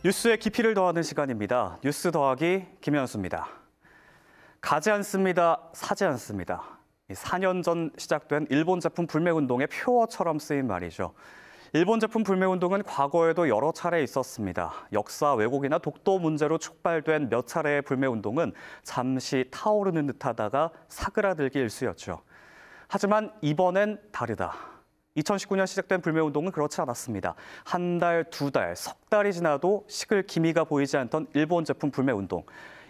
뉴스의 깊이를 더하는 시간입니다. 뉴스 더하기 김현수입니다. 가지 않습니다. 사지 않습니다. 4년 전 시작된 일본 제품 불매운동의 표어처럼 쓰인 말이죠. 일본 제품 불매운동은 과거에도 여러 차례 있었습니다. 역사 왜곡이나 독도 문제로 촉발된 몇 차례의 불매운동은 잠시 타오르는 듯하다가 사그라들기 일쑤였죠. 하지만 이번엔 다르다. 2019년 시작된 불매운동은 그렇지 않았습니다. 한 달, 두 달, 석 달이 지나도 식을 기미가 보이지 않던 일본 제품 불매운동.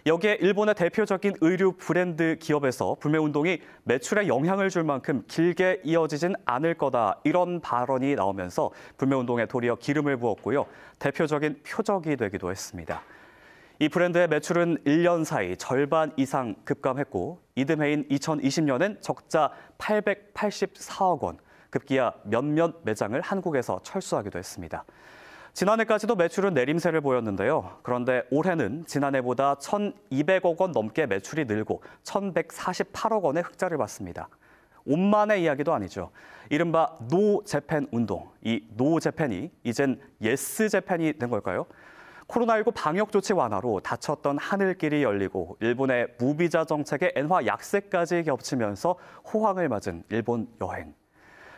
여기에 일본의 대표적인 의류 브랜드 기업에서 불매운동이 매출에 영향을 줄 만큼 길게 이어지진 않을 거다. 이런 발언이 나오면서 불매운동에 도리어 기름을 부었고요. 대표적인 표적이 되기도 했습니다. 이 브랜드의 매출은 1년 사이 절반 이상 급감했고 이듬해인 2020년엔 적자 884억 원. 급기야 몇몇 매장을 한국에서 철수하기도 했습니다. 지난해까지도 매출은 내림세를 보였는데요. 그런데 올해는 지난해보다 1,200억 원 넘게 매출이 늘고 1,148억 원의 흑자를 봤습니다. 옷만의 이야기도 아니죠. 이른바 노 재팬 운동. 이 노 재팬이 이젠 예스 재팬이 된 걸까요? 코로나19 방역 조치 완화로 닫혔던 하늘길이 열리고 일본의 무비자 정책의 엔화 약세까지 겹치면서 호황을 맞은 일본 여행.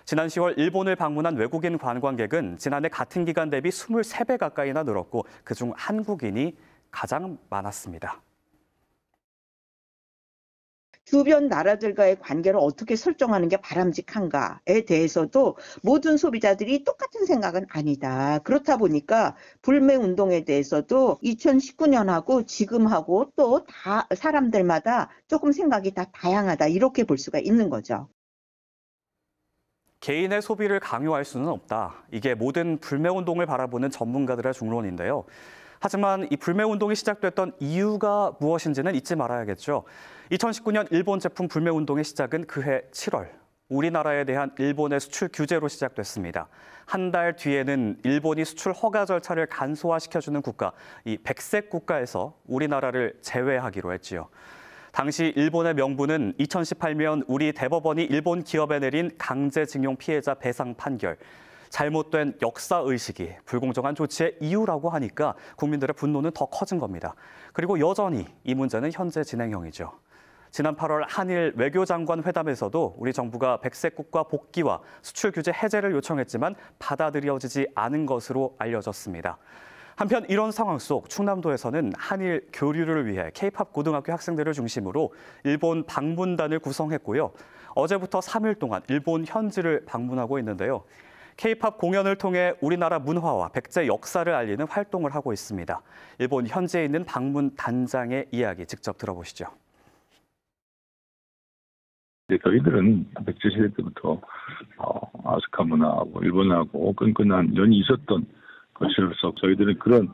지난 10월 일본을 방문한 외국인 관광객은 지난해 같은 기간 대비 23배 가까이나 늘었고 그중 한국인이 가장 많았습니다. 주변 나라들과의 관계를 어떻게 설정하는 게 바람직한가에 대해서도 모든 소비자들이 똑같은 생각은 아니다. 그렇다 보니까 불매운동에 대해서도 2019년하고 지금하고 또 다 사람들마다 조금 생각이 다 다양하다. 이렇게 볼 수가 있는 거죠. 개인의 소비를 강요할 수는 없다. 이게 모든 불매운동을 바라보는 전문가들의 중론인데요. 하지만 이 불매운동이 시작됐던 이유가 무엇인지는 잊지 말아야겠죠. 2019년 일본 제품 불매운동의 시작은 그해 7월. 우리나라에 대한 일본의 수출 규제로 시작됐습니다. 한 달 뒤에는 일본이 수출 허가 절차를 간소화시켜주는 국가, 이 백색 국가에서 우리나라를 제외하기로 했지요. 당시 일본의 명분은 2018년 우리 대법원이 일본 기업에 내린 강제징용 피해자 배상 판결. 잘못된 역사의식이 불공정한 조치의 이유라고 하니까 국민들의 분노는 더 커진 겁니다. 그리고 여전히 이 문제는 현재 진행형이죠. 지난 8월 한일 외교장관 회담에서도 우리 정부가 백색 국가 복귀와 수출 규제 해제를 요청했지만 받아들여지지 않은 것으로 알려졌습니다. 한편 이런 상황 속 충남도에서는 한일 교류를 위해 K-팝 고등학교 학생들을 중심으로 일본 방문단을 구성했고요. 어제부터 3일 동안 일본 현지를 방문하고 있는데요. K-팝 공연을 통해 우리나라 문화와 백제 역사를 알리는 활동을 하고 있습니다. 일본 현지에 있는 방문단장의 이야기 직접 들어보시죠. 저희들은 백제 시대 때부터 아스카 문화하고 일본하고 끈끈한 연이 있었던 것으로서 저희들은 그런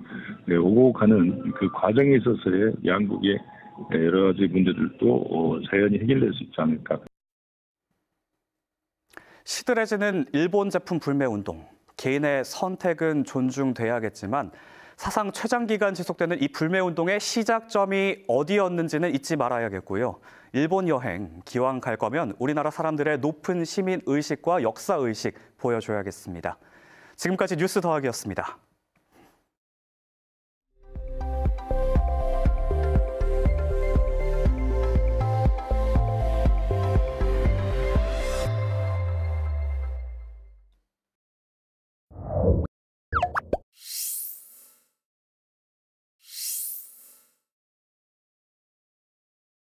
오고 가는 그 과정에 있어서의 양국의 여러 가지 문제들도 자연히 해결될 수 있지 않을까. 시들해지는 일본 제품 불매운동. 개인의 선택은 존중돼야겠지만 사상 최장기간 지속되는 이 불매운동의 시작점이 어디였는지는 잊지 말아야겠고요. 일본 여행, 기왕 갈 거면 우리나라 사람들의 높은 시민의식과 역사의식 보여줘야겠습니다. 지금까지 뉴스 더하기였습니다.